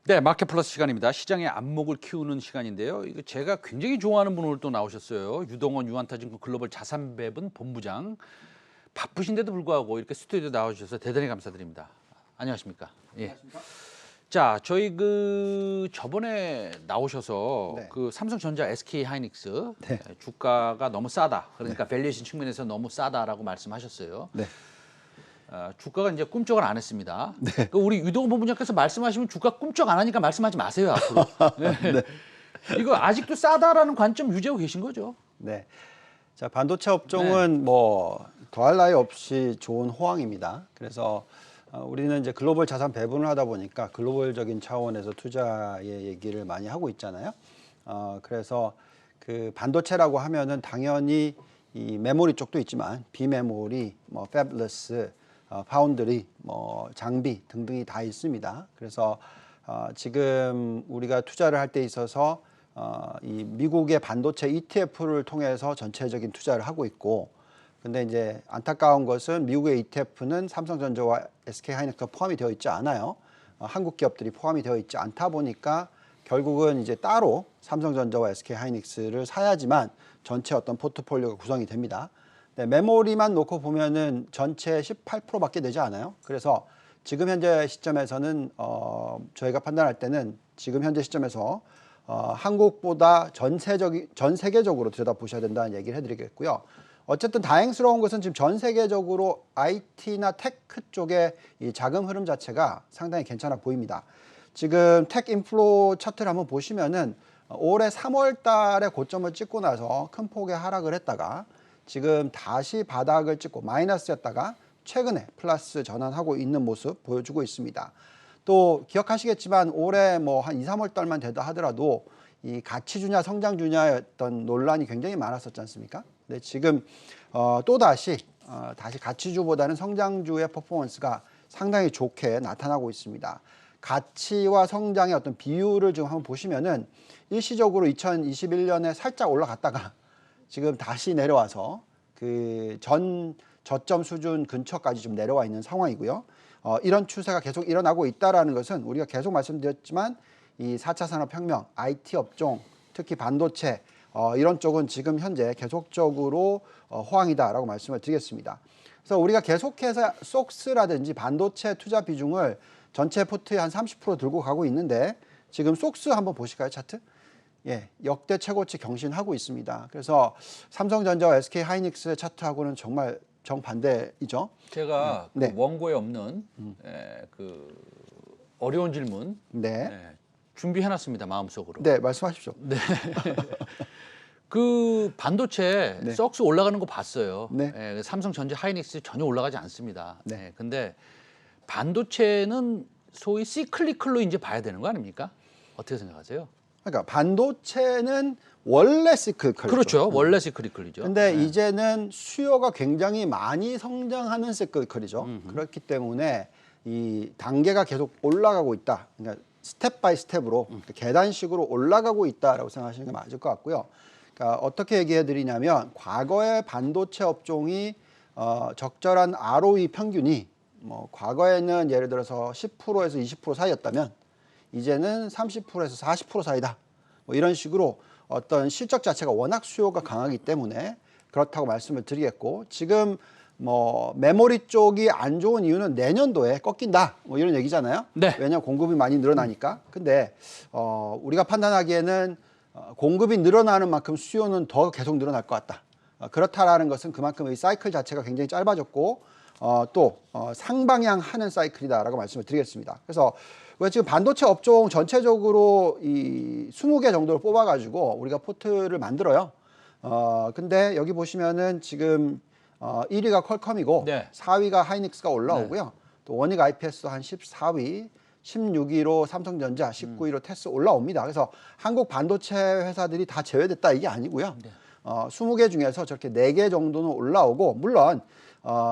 네, 마켓 플러스 시간입니다. 시장의 안목을 키우는 시간인데요. 이거 제가 굉장히 좋아하는 분 오늘 또 나오셨어요. 유동원 유한타증권 글로벌 자산배분 본부장. 바쁘신데도 불구하고 이렇게 스튜디오에 나와주셔서 대단히 감사드립니다. 안녕하십니까? 예. 안녕하십니까? 자, 저희 저번에 나오셔서 네. 삼성전자, SK 하이닉스 네. 주가가 너무 싸다. 그러니까 밸류에이션 측면에서 너무 싸다라고 말씀하셨어요. 네. 주가가 이제 꿈쩍을 안 했습니다. 네. 우리 유동원 본부장께서 말씀하시면 주가 꿈쩍 안 하니까 말씀하지 마세요 앞으로. 네. 이거 아직도 싸다라는 관점 유지하고 계신 거죠? 네. 자, 반도체 업종은 뭐 더할 나위 없이 좋은 호황입니다. 그래서 우리는 이제 글로벌 자산 배분을 하다 보니까 글로벌적인 차원에서 투자의 얘기를 많이 하고 있잖아요. 그래서 그 반도체라고 하면은 당연히 이 메모리 쪽도 있지만 비메모리, 뭐 팹리스, 파운드리, 뭐 장비 등등이 다 있습니다. 그래서 지금 우리가 투자를 할 때 있어서 이 미국의 반도체 ETF를 통해서 전체적인 투자를 하고 있고, 근데 이제 안타까운 것은 미국의 ETF는 삼성전자와 SK하이닉스가 포함이 되어 있지 않아요. 한국 기업들이 포함이 되어 있지 않다 보니까 결국은 이제 따로 삼성전자와 SK하이닉스를 사야지만 전체 어떤 포트폴리오가 구성이 됩니다. 네, 메모리만 놓고 보면은 전체 18%밖에 되지 않아요. 그래서 지금 현재 시점에서는 저희가 판단할 때는 지금 현재 시점에서 한국보다 전 세계적으로 들여다보셔야 된다는 얘기를 해드리겠고요. 어쨌든 다행스러운 것은 지금 전 세계적으로 IT나 테크 쪽의 이 자금 흐름 자체가 상당히 괜찮아 보입니다. 지금 테크 인플로 차트를 한번 보시면은 올해 3월 달에 고점을 찍고 나서 큰 폭의 하락을 했다가 지금 다시 바닥을 찍고 마이너스였다가 최근에 플러스 전환하고 있는 모습 보여주고 있습니다. 또 기억하시겠지만 올해 뭐 한 2, 3월 달만 되다 하더라도 이 가치주냐 성장주냐였던 논란이 굉장히 많았었지 않습니까? 근데 지금 또다시 다시 가치주보다는 성장주의 퍼포먼스가 상당히 좋게 나타나고 있습니다. 가치와 성장의 어떤 비율을 지금 한번 보시면은 일시적으로 2021년에 살짝 올라갔다가 지금 다시 내려와서 그 전 저점 수준 근처까지 좀 내려와 있는 상황이고요. 이런 추세가 계속 일어나고 있다라는 것은 우리가 계속 말씀드렸지만 이 4차 산업혁명, IT 업종, 특히 반도체 이런 쪽은 지금 현재 계속적으로 호황이다라고 말씀을 드리겠습니다. 그래서 우리가 계속해서 속스라든지 반도체 투자 비중을 전체 포트에 한 30% 들고 가고 있는데 지금 속스 한번 보실까요, 차트? 예, 역대 최고치 경신하고 있습니다. 그래서 삼성전자와 SK하이닉스의 차트하고는 정말 정반대이죠. 제가 네. 원고에 없는 어려운 질문 네. 준비해놨습니다, 마음속으로. 네, 말씀하십시오. 네. 반도체 네. 썩스 올라가는 거 봤어요. 네. 삼성전자, 하이닉스 전혀 올라가지 않습니다. 네. 근데 반도체는 소위 시클리클로 이제 봐야 되는 거 아닙니까? 어떻게 생각하세요? 그러니까 반도체는 원래 시클클이죠. 그렇죠. 원래 시클리클이죠. 근데 이제는 수요가 굉장히 많이 성장하는 시클클이죠. 그렇기 때문에 이 단계가 계속 올라가고 있다. 그러니까 스텝 바이 스텝으로 계단식으로 올라가고 있다라고 생각하시는 게 맞을 것 같고요. 그러니까 어떻게 얘기해 드리냐면 과거의 반도체 업종이 적절한 ROE 평균이 뭐 과거에는 예를 들어서 10%에서 20% 사이였다면 이제는 30%에서 40% 사이다. 뭐 이런 식으로 어떤 실적 자체가 워낙 수요가 강하기 때문에 그렇다고 말씀을 드리겠고, 지금 뭐 메모리 쪽이 안 좋은 이유는 내년도에 꺾인다. 뭐 이런 얘기잖아요. 네. 왜냐하면 공급이 많이 늘어나니까. 근데 우리가 판단하기에는 공급이 늘어나는 만큼 수요는 더 계속 늘어날 것 같다. 그렇다라는 것은 그만큼 이 사이클 자체가 굉장히 짧아졌고 또 상방향 하는 사이클이다라고 말씀을 드리겠습니다. 그래서 우리가 지금 반도체 업종 전체적으로 이 20개 정도를 뽑아가지고 우리가 포트를 만들어요. 근데 여기 보시면은 지금 1위가 퀄컴이고 네. 4위가 하이닉스가 올라오고요. 또 원익 IPS도 한 14위, 16위로 삼성전자, 19위로 테스 올라옵니다. 그래서 한국 반도체 회사들이 다 제외됐다 이게 아니고요. 20개 중에서 저렇게 4개 정도는 올라오고, 물론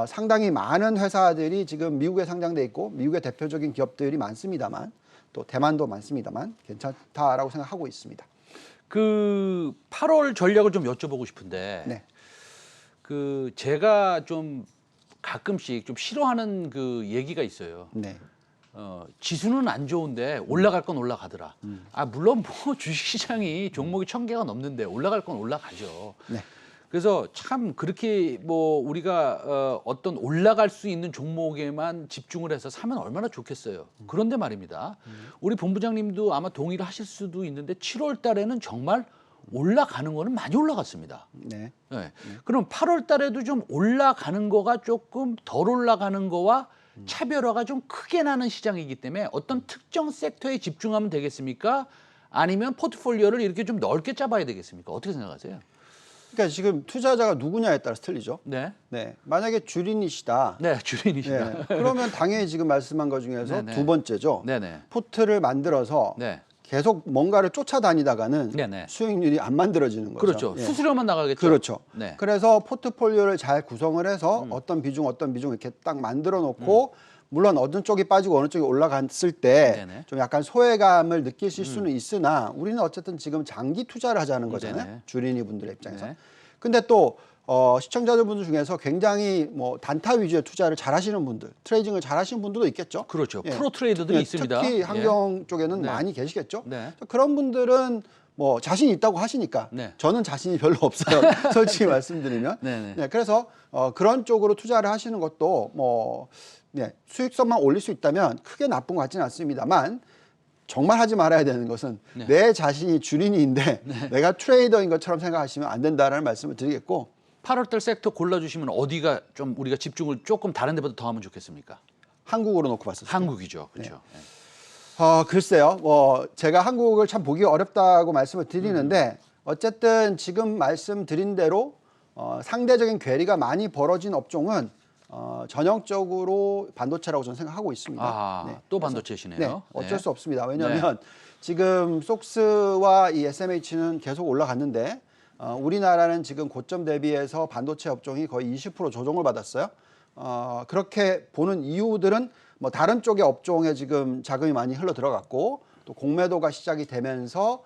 상당히 많은 회사들이 지금 미국에 상장돼 있고 미국의 대표적인 기업들이 많습니다만, 또 대만도 많습니다만 괜찮다라고 생각하고 있습니다. 8월 전략을 좀 여쭤보고 싶은데, 네. 제가 좀 가끔씩 좀 싫어하는 얘기가 있어요. 네. 지수는 안 좋은데 올라갈 건 올라가더라. 물론 뭐 주식시장이 종목이 1,000개가 넘는데 올라갈 건 올라가죠. 네. 그래서 참 그렇게 뭐 우리가 어떤 올라갈 수 있는 종목에만 집중을 해서 사면 얼마나 좋겠어요. 그런데 말입니다. 우리 본부장님도 아마 동의를 하실 수도 있는데 7월 달에는 정말 올라가는 거는 많이 올라갔습니다. 네. 네. 그럼 8월 달에도 좀 올라가는 거가 조금 덜 올라가는 거와 차별화가 좀 크게 나는 시장이기 때문에 어떤 특정 섹터에 집중하면 되겠습니까? 아니면 포트폴리오를 이렇게 좀 넓게 짜봐야 되겠습니까? 어떻게 생각하세요? 그러니까 지금 투자자가 누구냐에 따라서 틀리죠. 네. 네. 만약에 주린이시다. 네, 주린이시다. 네. 그러면 당연히 지금 말씀한 것 중에서 네네. 두 번째죠. 네네. 포트를 만들어서 네. 계속 뭔가를 쫓아다니다가는 네네. 수익률이 안 만들어지는 거죠. 그렇죠. 예. 수수료만 나가겠죠. 그렇죠. 네. 그래서 포트폴리오를 잘 구성을 해서 어떤 비중 이렇게 딱 만들어 놓고 물론 어느 쪽이 빠지고 어느 쪽이 올라갔을 때 네네. 좀 약간 소외감을 느끼실 수는 있으나 우리는 어쨌든 지금 장기 투자를 하자는 거잖아요. 네네. 주린이 분들의 입장에서. 네. 근데 또 시청자분들 중에서 굉장히 뭐 단타 위주의 투자를 잘 하시는 분들, 트레이딩을 잘 하시는 분들도 있겠죠. 그렇죠. 예. 프로 트레이더들이 예, 있습니다. 특히 예. 환경 쪽에는 네. 많이 계시겠죠. 네. 그런 분들은 뭐 자신 있다고 하시니까 네. 저는 자신이 별로 없어요. 솔직히 말씀드리면. 네네. 네, 그래서 그런 쪽으로 투자를 하시는 것도 뭐 수익성만 올릴 수 있다면 크게 나쁜 것 같지는 않습니다만 정말 하지 말아야 되는 것은 네. 내 자신이 주린이인데 내가 트레이더인 것처럼 생각하시면 안 된다라는 말씀을 드리겠고 8월달 섹터 골라주시면 어디가 좀 우리가 집중을 조금 다른 데보다 더 하면 좋겠습니까? 한국으로 놓고 봤을 때. 한국이죠. 그렇죠. 네. 글쎄요. 뭐 제가 한국을 참 보기 어렵다고 말씀을 드리는데 어쨌든 지금 말씀드린 대로 상대적인 괴리가 많이 벌어진 업종은 전형적으로 반도체라고 저는 생각하고 있습니다. 또 그래서, 반도체시네요. 네, 어쩔 네. 수 없습니다. 왜냐하면 지금 속스와 이 SMH는 계속 올라갔는데 우리나라는 지금 고점 대비해서 반도체 업종이 거의 20% 조정을 받았어요. 그렇게 보는 이유들은 뭐 다른 쪽의 업종에 지금 자금이 많이 흘러 들어갔고 또 공매도가 시작이 되면서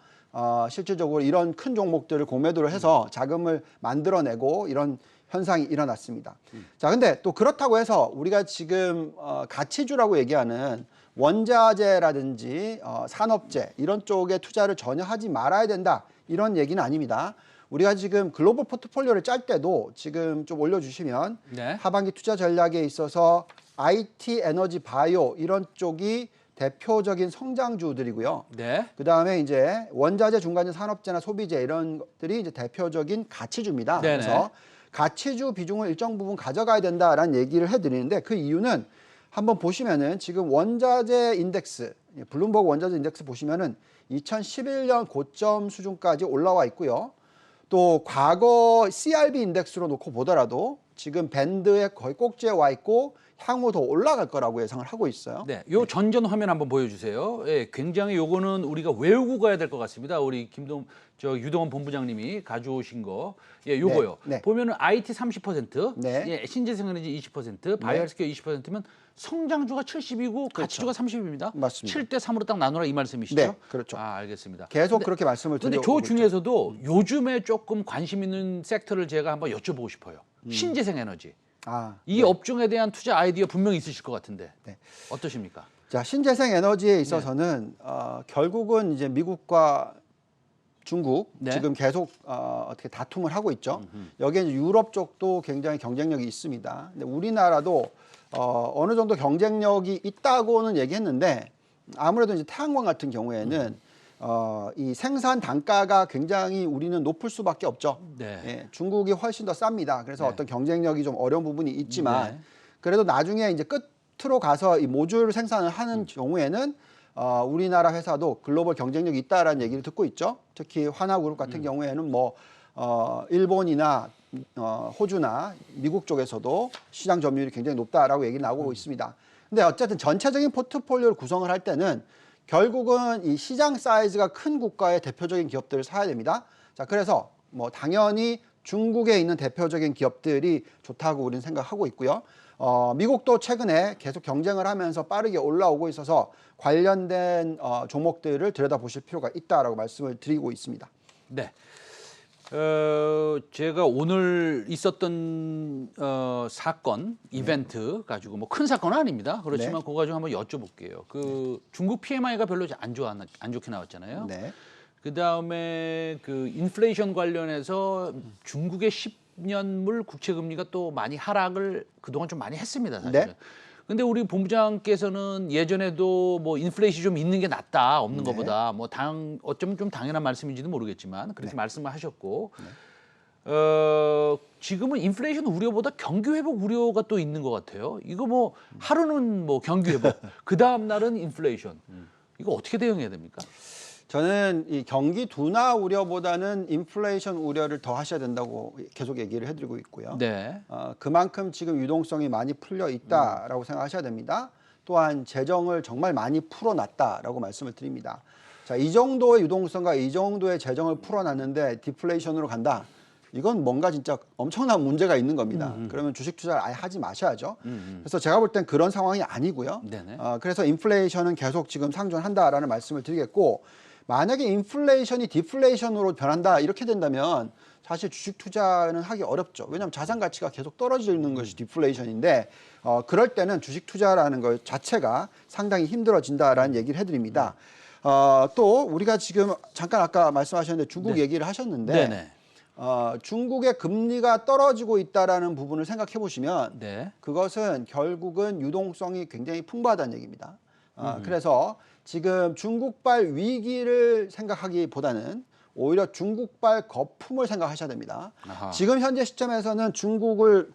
실질적으로 이런 큰 종목들을 공매도를 해서 자금을 만들어내고 이런 현상이 일어났습니다. 자, 근데 또 그렇다고 해서 우리가 지금 가치주라고 얘기하는 원자재라든지 산업재 이런 쪽에 투자를 전혀 하지 말아야 된다 이런 얘기는 아닙니다. 우리가 지금 글로벌 포트폴리오를 짤 때도 지금 좀 올려주시면 네. 하반기 투자 전략에 있어서 IT, 에너지, 바이오 이런 쪽이 대표적인 성장주들이고요. 네. 그 다음에 이제 원자재, 중간재, 산업재나 소비재 이런 것들이 이제 대표적인 가치주입니다. 네네. 그래서 가치주 비중을 일정 부분 가져가야 된다라는 얘기를 해드리는데 그 이유는 한번 보시면은 지금 원자재 인덱스, 블룸버그 원자재 인덱스 보시면은 2011년 고점 수준까지 올라와 있고요. 또 과거 CRB 인덱스로 놓고 보더라도 지금 밴드에 거의 꼭지에 와 있고 향후 더 올라갈 거라고 예상을 하고 있어요. 네, 요 전전 화면 한번 보여주세요. 예, 굉장히 요거는 우리가 외우고 가야 될 것 같습니다. 우리 유동원 본부장님이 가져오신 거, 예, 요거요. 네. 보면은 IT 30%, 네. 예, 신재생에너지 20%, 바이오헬스케어 20%면 성장주가 70이고 가치주가 30입니다. 맞습니다. 7대 3으로 딱 나누라 이 말씀이시죠? 네, 그렇죠. 알겠습니다. 계속 그렇게 말씀을 근데 드리고 저 중에서도 요즘에 조금 관심 있는 섹터를 제가 한번 여쭤보고 싶어요. 신재생에너지. 이 업종에 대한 투자 아이디어 분명히 있으실 것 같은데 네. 어떠십니까? 자, 신재생 에너지에 있어서는 결국은 이제 미국과 중국 네. 지금 계속 어떻게 다툼을 하고 있죠. 여기에 이제 유럽 쪽도 굉장히 경쟁력이 있습니다. 근데 우리나라도 어느 정도 경쟁력이 있다고는 얘기했는데 아무래도 이제 태양광 같은 경우에는 이 생산 단가가 굉장히 우리는 높을 수밖에 없죠. 네. 예, 중국이 훨씬 더 쌉니다. 그래서 네. 어떤 경쟁력이 좀 어려운 부분이 있지만 네. 그래도 나중에 이제 끝으로 가서 이 모듈 생산을 하는 경우에는 우리나라 회사도 글로벌 경쟁력이 있다라는 얘기를 듣고 있죠. 특히 화나그룹 같은 경우에는 뭐 일본이나 호주나 미국 쪽에서도 시장 점유율이 굉장히 높다라고 얘기 나오고 있습니다. 근데 어쨌든 전체적인 포트폴리오를 구성을 할 때는 결국은 이 시장 사이즈가 큰 국가의 대표적인 기업들을 사야 됩니다. 자, 그래서 뭐 당연히 중국에 있는 대표적인 기업들이 좋다고 우리는 생각하고 있고요. 미국도 최근에 계속 경쟁을 하면서 빠르게 올라오고 있어서 관련된 종목들을 들여다보실 필요가 있다라고 말씀을 드리고 있습니다. 네. 제가 오늘 있었던 사건, 이벤트 가지고 뭐 큰 사건은 아닙니다. 그렇지만 네. 그거 가지고 한번 여쭤볼게요. 그 중국 PMI가 별로 안 좋게 나왔잖아요. 네. 그 다음에 그 인플레이션 관련해서 중국의 10년물 국채 금리가 또 많이 하락을 그동안 좀 많이 했습니다, 사실은. 네. 근데 우리 본부장께서는 예전에도 뭐 인플레이션이 좀 있는 게 낫다, 없는 네. 것보다 뭐 어쩌면 좀 당연한 말씀인지도 모르겠지만 그렇게 말씀을 하셨고 지금은 인플레이션 우려보다 경기 회복 우려가 또 있는 것 같아요. 이거 뭐 하루는 뭐 경기 회복, 그 다음 날은 인플레이션. 이거 어떻게 대응해야 됩니까? 저는 이 경기 둔화 우려보다는 인플레이션 우려를 더 하셔야 된다고 계속 얘기를 해드리고 있고요. 네. 그만큼 지금 유동성이 많이 풀려 있다라고 생각하셔야 됩니다. 또한 재정을 정말 많이 풀어놨다라고 말씀을 드립니다. 자, 이 정도의 유동성과 이 정도의 재정을 풀어놨는데 디플레이션으로 간다. 이건 뭔가 진짜 엄청난 문제가 있는 겁니다. 그러면 주식 투자를 아예 하지 마셔야죠. 그래서 제가 볼 땐 그런 상황이 아니고요. 네네. 그래서 인플레이션은 계속 지금 상존한다라는 말씀을 드리겠고, 만약에 인플레이션이 디플레이션으로 변한다 이렇게 된다면 사실 주식 투자는 하기 어렵죠. 왜냐하면 자산 가치가 계속 떨어지는 것이 디플레이션인데 그럴 때는 주식 투자라는 것 자체가 상당히 힘들어진다라는 얘기를 해드립니다. 또 우리가 지금 잠깐 아까 말씀하셨는데 중국 네. 얘기를 하셨는데 네네. 중국의 금리가 떨어지고 있다라는 부분을 생각해 보시면 네. 그것은 결국은 유동성이 굉장히 풍부하다는 얘기입니다. 그래서 지금 중국발 위기를 생각하기보다는 오히려 중국발 거품을 생각하셔야 됩니다. 아하. 지금 현재 시점에서는 중국을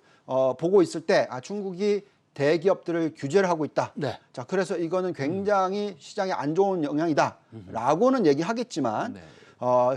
보고 있을 때 중국이 대기업들을 규제를 하고 있다. 네. 자, 그래서 이거는 굉장히 시장에 안 좋은 영향이다라고는 얘기하겠지만 네.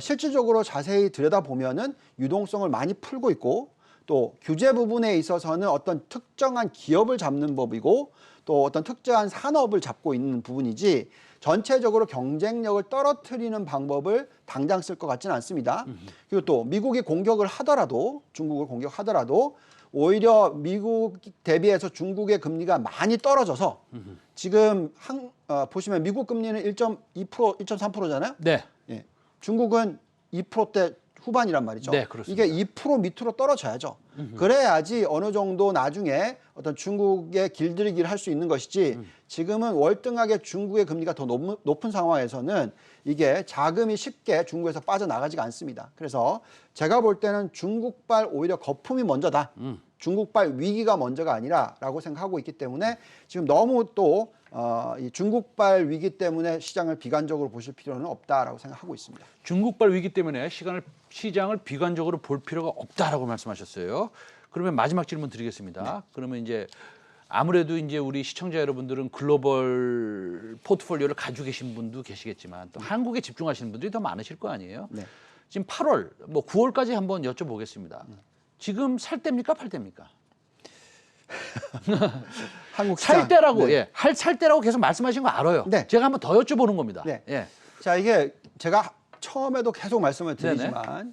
실질적으로 자세히 들여다보면은 유동성을 많이 풀고 있고 또 규제 부분에 있어서는 어떤 특정한 기업을 잡는 법이고 또 어떤 특정한 산업을 잡고 있는 부분이지 전체적으로 경쟁력을 떨어뜨리는 방법을 당장 쓸 것 같지는 않습니다. 그리고 또 미국이 공격을 하더라도 중국을 공격하더라도 오히려 미국 대비해서 중국의 금리가 많이 떨어져서 지금 보시면 미국 금리는 1.2%, 1.3%잖아요. 네. 예. 중국은 2%대 후반이란 말이죠. 네, 그렇습니다. 이게 2% 밑으로 떨어져야죠. 그래야지 어느 정도 나중에 어떤 중국의 길들이기를 할 수 있는 것이지 지금은 월등하게 중국의 금리가 더 높은 상황에서는 이게 자금이 쉽게 중국에서 빠져나가지가 않습니다. 그래서 제가 볼 때는 중국발 오히려 거품이 먼저다. 중국발 위기가 먼저가 아니라라고 생각하고 있기 때문에 지금 너무 또 이 중국발 위기 때문에 시장을 비관적으로 보실 필요는 없다라고 생각하고 있습니다. 중국발 위기 때문에 시장을 비관적으로 볼 필요가 없다라고 말씀하셨어요. 그러면 마지막 질문 드리겠습니다. 네. 그러면 이제 아무래도 이제 우리 시청자 여러분들은 글로벌 포트폴리오를 가지고 계신 분도 계시겠지만 또 한국에 집중하시는 분들이 더 많으실 거 아니에요. 네. 지금 8월, 뭐 9월까지 한번 여쭤보겠습니다. 지금 살 때입니까, 팔 때입니까? 한국 살 시장. 때라고, 네. 예, 살 때라고 계속 말씀하신 거 알아요. 네. 제가 한번 더 여쭤보는 겁니다. 네. 예. 자, 이게 제가 처음에도 계속 말씀을 드리지만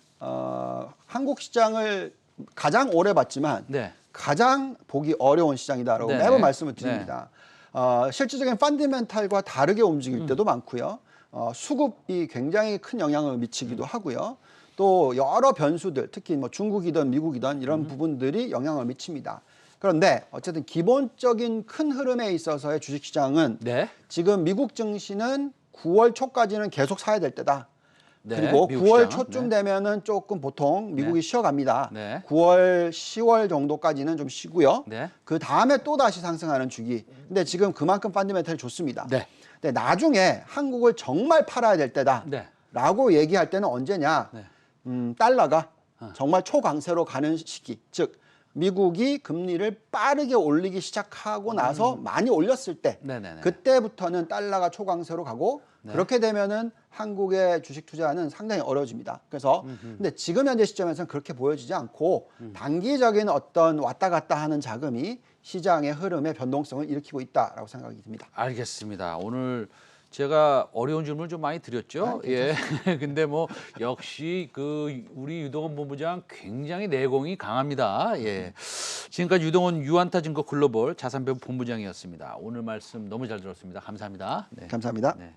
한국 시장을 가장 오래 봤지만 네. 가장 보기 어려운 시장이다라고 네네. 매번 말씀을 드립니다. 실질적인 펀디멘탈과 다르게 움직일 때도 많고요. 수급이 굉장히 큰 영향을 미치기도 하고요. 또 여러 변수들, 특히 뭐 중국이든 미국이든 이런 부분들이 영향을 미칩니다. 그런데 어쨌든 기본적인 큰 흐름에 있어서의 주식시장은 네. 지금 미국 증시는 9월 초까지는 계속 사야 될 때다. 네. 그리고 미국 9월 시장. 초쯤 네. 되면은 조금 보통 미국이 쉬어갑니다. 네. 9월, 10월 정도까지는 좀 쉬고요. 네. 그 다음에 또 다시 상승하는 주기. 근데 지금 그만큼 펀더멘털이 좋습니다. 네. 근데 나중에 한국을 정말 팔아야 될 때다. 네. 라고 얘기할 때는 언제냐? 네. 달러가 정말 초강세로 가는 시기. 즉 미국이 금리를 빠르게 올리기 시작하고 나서 많이 올렸을 때 네네네. 그때부터는 달러가 초강세로 가고 그렇게 되면은 한국의 주식 투자는 상당히 어려워집니다. 그래서 근데 지금 현재 시점에서는 그렇게 보여지지 않고 단기적인 어떤 왔다 갔다 하는 자금이 시장의 흐름의 변동성을 일으키고 있다라고 생각이 듭니다. 알겠습니다. 오늘 제가 어려운 질문을 좀 많이 드렸죠. 예. 근데 뭐 역시 그 우리 유동원 본부장 굉장히 내공이 강합니다. 예. 지금까지 유동원 유한타증거 글로벌 자산배분 본부장이었습니다. 오늘 말씀 너무 잘 들었습니다. 감사합니다. 네. 감사합니다. 네.